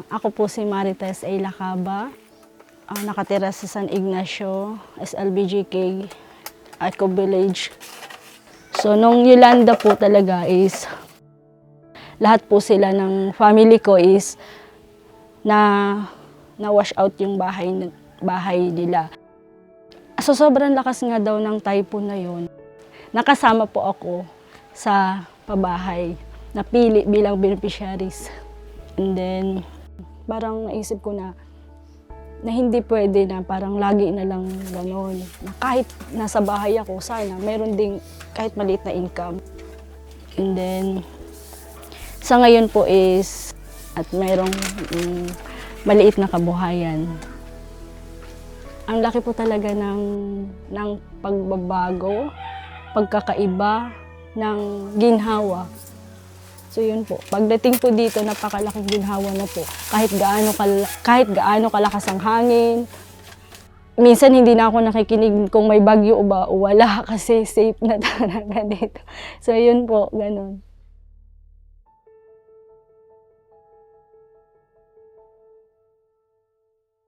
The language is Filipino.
Ako po si Marites A. Lacaba, nakatira sa San Ignacio, SLBGK, Eco Village. So nung Yolanda po talaga is, lahat po sila ng family ko is na-wash out yung bahay nila. So sobrang lakas nga daw ng typhoon na yun. Nakasama po ako sa pabahay, napili bilang beneficiaries. And then, parang naisip ko na hindi pwede na parang lagi na lang gano'n. Kahit nasa bahay ako, sana meron ding kahit maliit na income. And then, sa ngayon po is, at mayroong maliit na kabuhayan. Ang laki po talaga ng pagbabago, pagkakaiba ng ginhawa. So yun po, pagdating po dito, napakalaking ginhawa na po. Kahit gaano kalakas ang hangin. Minsan hindi na ako nakikinig kung may bagyo o wala kasi safe na talaga dito. So yun po, ganun.